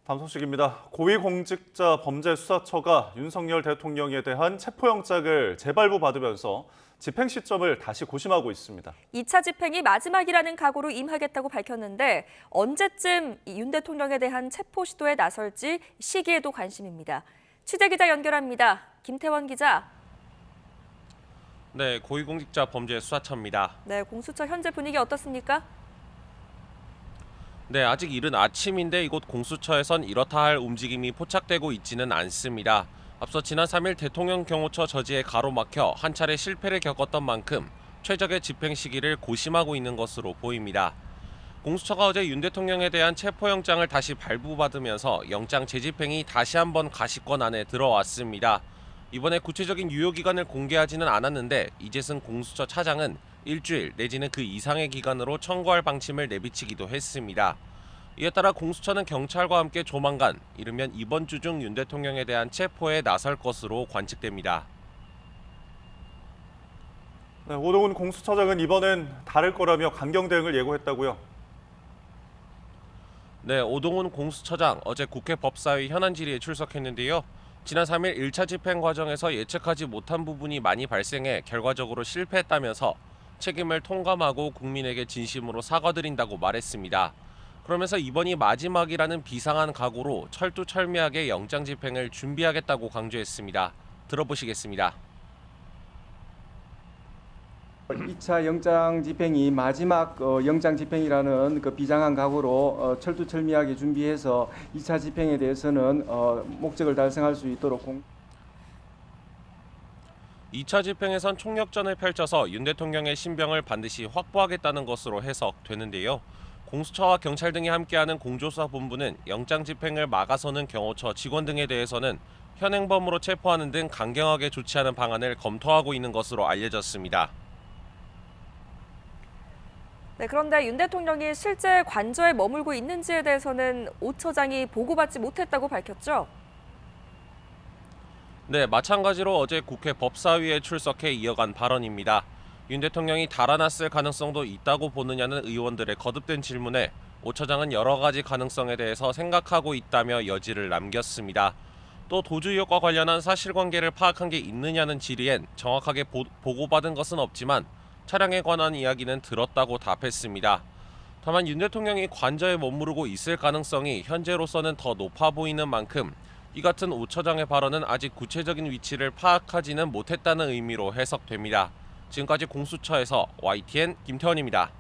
다음 소식입니다. 고위공직자 범죄수사처가 윤석열 대통령에 대한 체포영장을 재발부받으면서 집행 시점을 다시 고심하고 있습니다. 2차 집행이 마지막이라는 각오로 임하겠다고 밝혔는데 언제쯤 윤 대통령에 대한 체포 시도에 나설지 시기에도 관심입니다. 취재기자 연결합니다. 김태원 기자. 네, 고위공직자 범죄수사처입니다. 네, 공수처 현재 분위기 어떻습니까? 네, 아직 이른 아침인데 이곳 공수처에선 이렇다 할 움직임이 포착되고 있지는 않습니다. 앞서 지난 3일 대통령 경호처 저지에 가로막혀 한 차례 실패를 겪었던 만큼 최적의 집행 시기를 고심하고 있는 것으로 보입니다. 공수처가 어제 윤 대통령에 대한 체포영장을 다시 발부받으면서 영장 재집행이 다시 한번 가시권 안에 들어왔습니다. 이번에 구체적인 유효기간을 공개하지는 않았는데 이재승 공수처 차장은 일주일 내지는 그 이상의 기간으로 청구할 방침을 내비치기도 했습니다. 이에 따라 공수처는 경찰과 함께 조만간 이르면 이번 주 중 윤 대통령에 대한 체포에 나설 것으로 관측됩니다. 네, 오동훈 공수처장은 이번엔 다를 거라며 강경 대응을 예고했다고요. 네, 오동훈 공수처장 어제 국회 법사위 현안 질의에 출석했는데요. 지난 3일 1차 집행 과정에서 예측하지 못한 부분이 많이 발생해 결과적으로 실패했다면서 책임을 통감하고 국민에게 진심으로 사과드린다고 말했습니다. 그러면서 이번이 마지막이라는 비상한 각오로 철두철미하게 영장 집행을 준비하겠다고 강조했습니다. 들어보시겠습니다. 2차 영장 집행이 마지막 영장 집행이라는 그 비장한 각오로 철두철미하게 준비해서 2차 집행에 대해서는 목적을 달성할 수 있도록 2차 집행에선 총력전을 펼쳐서 윤 대통령의 신병을 반드시 확보하겠다는 것으로 해석되는데요. 공수처와 경찰 등이 함께하는 공조수사본부는 영장 집행을 막아서는 경호처 직원 등에 대해서는 현행범으로 체포하는 등 강경하게 조치하는 방안을 검토하고 있는 것으로 알려졌습니다. 네, 그런데 윤 대통령이 실제 관저에 머물고 있는지에 대해서는 오 처장이 보고받지 못했다고 밝혔죠? 네, 마찬가지로 어제 국회 법사위에 출석해 이어간 발언입니다. 윤 대통령이 달아났을 가능성도 있다고 보느냐는 의원들의 거듭된 질문에 오 처장은 여러 가지 가능성에 대해서 생각하고 있다며 여지를 남겼습니다. 또 도주 의혹과 관련한 사실관계를 파악한 게 있느냐는 질의엔 정확하게 보고받은 것은 없지만 차량에 관한 이야기는 들었다고 답했습니다. 다만 윤 대통령이 관저에 머무르고 있을 가능성이 현재로서는 더 높아 보이는 만큼 이 같은 오 처장의 발언은 아직 구체적인 위치를 파악하지는 못했다는 의미로 해석됩니다. 지금까지 공수처에서 YTN 김태원입니다.